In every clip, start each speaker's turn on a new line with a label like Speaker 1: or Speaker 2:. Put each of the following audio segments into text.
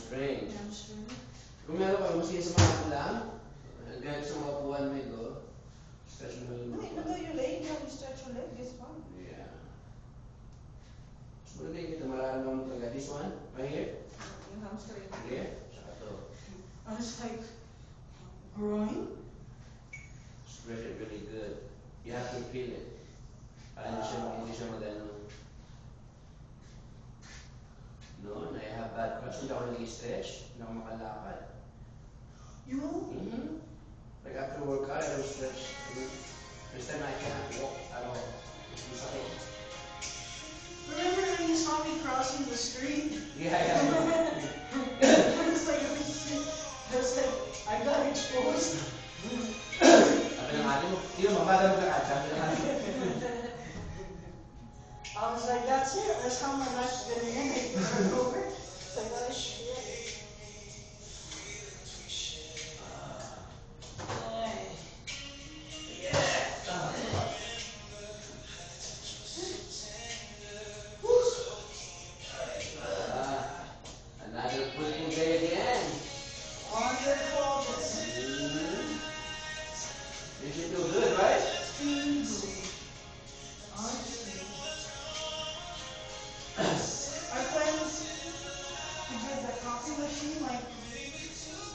Speaker 1: Hamstring.
Speaker 2: Hamstring.
Speaker 1: Kung meron kayo, maski sa mga lang, kahit sa mga upuan mo ito, stretch mo yung
Speaker 2: No, even though you're laying down, you stretch your leg, it's fine.
Speaker 1: Yeah. Muna din kita mararamdaman mo talaga. This one, right here.
Speaker 2: Yung hamstring.
Speaker 1: Here. Saka to.
Speaker 2: I was like, groin?
Speaker 1: Stretch it really good. You have to feel it. Para hindi siya magano. No, I have bad crutch. Hindi ako nag-stretch. Hindi ako makalakad.
Speaker 2: You?
Speaker 1: Like after workout, I don't stretch. This time I cannot walk at all. It's like,
Speaker 2: Remember when you saw me crossing the street?
Speaker 1: yeah.
Speaker 2: I was like, I got exposed.
Speaker 1: Sabi ng ate mo, hindi mo mabagal maglakad. Sabi ng ate mo.
Speaker 2: I was like, that's it. That's how my life's gonna end. It's over. It's like, oh shit.
Speaker 1: Another pushing day again.
Speaker 2: Wonderful.
Speaker 1: You should feel good, right?
Speaker 2: Our friends who did the coffee machine, like,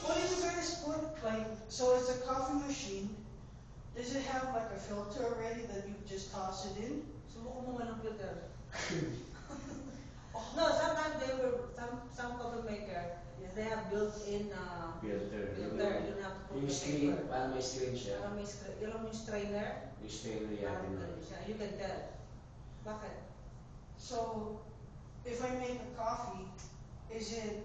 Speaker 2: what do you guys put, like, so it's a coffee machine, does it have like a filter already that you just toss it in?
Speaker 3: Subukan mo nga ng filter. No, sometimes some coffee maker, they have built-in
Speaker 1: Filter.
Speaker 3: filter. You don't have to put
Speaker 1: Yung
Speaker 3: the
Speaker 1: screen,
Speaker 3: paper.
Speaker 1: paano may screen siya?
Speaker 3: Parang may screen. Yung alam mo yung strainer?
Speaker 1: Yung screen na
Speaker 3: Parang
Speaker 1: yan.
Speaker 3: ganun siya. You can tell. Bakit?
Speaker 2: So, if I make a coffee, is it,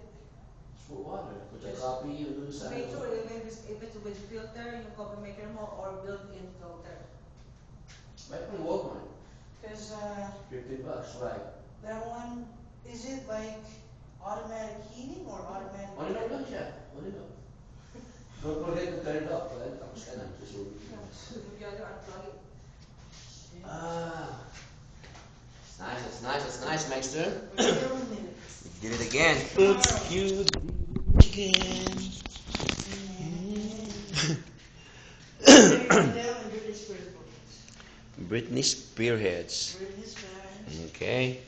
Speaker 1: Put water. Put the coffee, yun dun sa
Speaker 3: Make sure
Speaker 1: ano.
Speaker 3: if it's with filter, yung coffee maker mo, or built-in filter.
Speaker 1: Buy from Walmart.
Speaker 2: cause,
Speaker 1: $15, right?
Speaker 2: that one, is it like automatic heating or automatic?
Speaker 1: On and off lang siya. On and off. Don't forget to turn it off. Well, tapos ka na. Susunod.
Speaker 3: If you other unplug it.
Speaker 1: Ah. It's nice, it's nice, it's nice, Maxter.
Speaker 2: We're doing it.
Speaker 1: Did it again.
Speaker 2: Oops,
Speaker 1: you did it again. Britney Spearheads.
Speaker 2: Britney Spears.
Speaker 1: Okay.